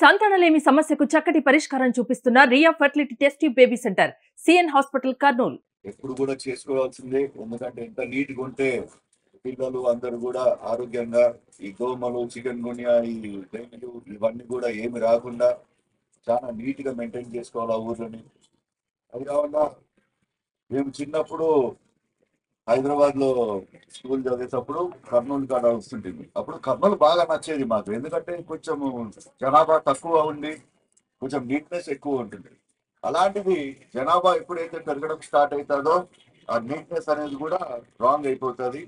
సంతానలేమి సమస్యకు చక్కటి పరిష్కారం చూపిస్తున్న Riya fertility test baby centre CN hospital Kurnool. ఎప్పుడు కూడా చేసుకోవాల్సిందే, ఎందుకంటే ఎంత నీట్ గా ఉంటే పిల్లలు అందరూ కూడా ఆరోగ్యంగా ఈ దోమలు, చికెన్ గున్యా, ఈ డెంగ్యూ ఇవన్నీ కూడా ఏమి రాకుండా చాలా నీట్ గా మెయింటైన్ చేసుకోవాలి ఆ ఊర్లని. అది కాకుండా మేము చిన్నప్పుడు హైదరాబాద్ లో స్కూల్ చదివేటప్పుడు కర్నూలు కాడ వస్తుంటుంది. అప్పుడు కర్నూలు బాగా నచ్చేది మాకు, ఎందుకంటే కొంచెం జనాభా తక్కువ ఉండి కొంచెం నీట్నెస్ ఎక్కువ ఉంటుంది. అలాంటిది జనాభా ఎప్పుడైతే పెరగడం స్టార్ట్ అవుతుందో ఆ నీట్నెస్ అనేది కూడా రాంగ్ అయిపోతుంది.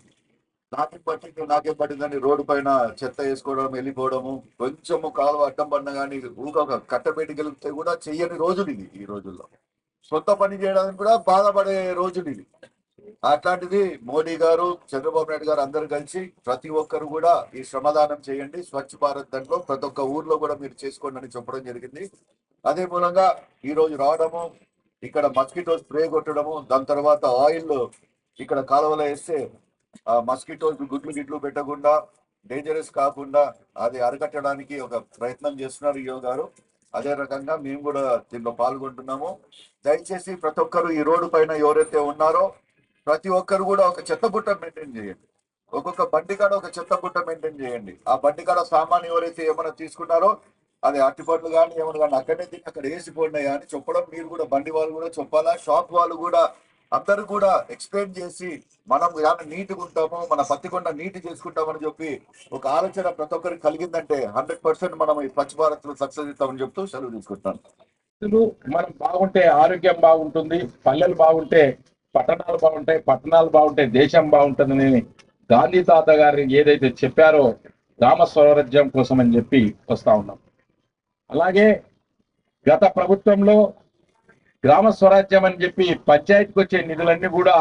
నాకేం పట్టిందని రోడ్డు పైన చెత్త వేసుకోవడం, వెళ్ళిపోవడము, కొంచెము కాలువ అడ్డం పడిన కానీ ఊక కట్టబెట్టి గెలిపితే కూడా చెయ్యని రోజులు ఇది. ఈ రోజుల్లో సొంత పని చేయడానికి కూడా బాధపడే రోజులు ఇది. అట్లాంటిది మోడీ గారు, చంద్రబాబు నాయుడు గారు అందరూ కలిసి ప్రతి ఒక్కరు కూడా ఈ శ్రమదానం చేయండి. స్వచ్ఛ భారత్ దాంట్లో ప్రతి ఒక్క ఊర్లో కూడా మీరు చేసుకోండి అని చెప్పడం జరిగింది. అదే మూలంగా ఈ రోజు రావడము, ఇక్కడ మస్కిటో స్ప్రే కొట్టడము, దాని తర్వాత ఆయిల్ ఇక్కడ కాలువలో వేస్తే ఆ మస్కిటోస్ గుడ్లు పెట్టకుండా డేంజరస్ కాకుండా అది అరికట్టడానికి ఒక ప్రయత్నం చేస్తున్నారు ఈయో గారు. అదే రకంగా మేము కూడా దీనిలో పాల్గొంటున్నాము. దయచేసి ప్రతి ఒక్కరు ఈ రోడ్డు పైన ఎవరైతే ఉన్నారో ప్రతి ఒక్కరు కూడా ఒక చెత్త బుట్ట మెయింటైన్ చేయండి. ఒక్కొక్క బండి కాడ ఒక చెత్త బుట్ట మెయింటైన్ చేయండి. ఆ బండి కాడ సామాన్ ఎవరైతే ఏమైనా తీసుకున్నారో అది అట్టిపండ్లు కానీ ఏమైనా కానీ అక్కడే తిని అక్కడ వేసిపోయినాయి అని చెప్పడం మీరు కూడా, బండి వాళ్ళు కూడా చెప్పాలా, షాప్ వాళ్ళు కూడా అందరూ కూడా ఎక్స్ప్లెయిన్ చేసి మనం ఏమైనా నీట్గా ఉంటామో, మన పత్తికొండ నీట్ చేసుకుంటామని చెప్పి ఒక ఆలోచన ప్రతి ఒక్కరికి కలిగిందంటే 100% మనం ఈ స్వచ్ఛ భారత్ లో సక్సెస్ ఇస్తామని చెప్తూ సెలవు తీసుకుంటాను. మనం బాగుంటే ఆరోగ్యం బాగుంటుంది, పల్లెలు బాగుంటే పట్టణాలు బాగుంటాయి, పట్టణాలు బాగుంటే దేశం బాగుంటుందని గాంధీ తాత గారు ఏదైతే చెప్పారో గ్రామ స్వరాజ్యం కోసం అని చెప్పి వస్తా ఉన్నాం. అలాగే గత ప్రభుత్వంలో గ్రామ స్వరాజ్యం అని చెప్పి పంచాయతీకి వచ్చే నిధులన్నీ కూడా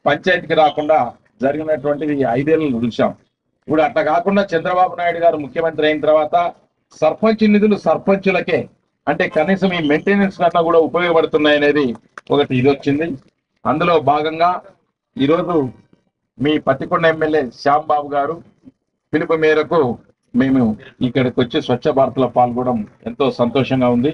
పంచాయతీకి రాకుండా జరిగినటువంటిది 5 ఏళ్ళు చూసాం. ఇప్పుడు అట్లా కాకుండా చంద్రబాబు నాయుడు గారు ముఖ్యమంత్రి అయిన తర్వాత సర్పంచ్ నిధులు సర్పంచులకే, అంటే కనీసం ఈ మెయింటెనెన్స్ కన్నా కూడా ఉపయోగపడుతున్నాయనేది ఒకటి ఇది వచ్చింది. అందులో భాగంగా ఈరోజు మీ పత్తికొండ ఎమ్మెల్యే శ్యాంబాబు గారు పిలుపు మేరకు మేము ఇక్కడికి వచ్చి స్వచ్ఛ భారత్లో పాల్గొనడం ఎంతో సంతోషంగా ఉంది.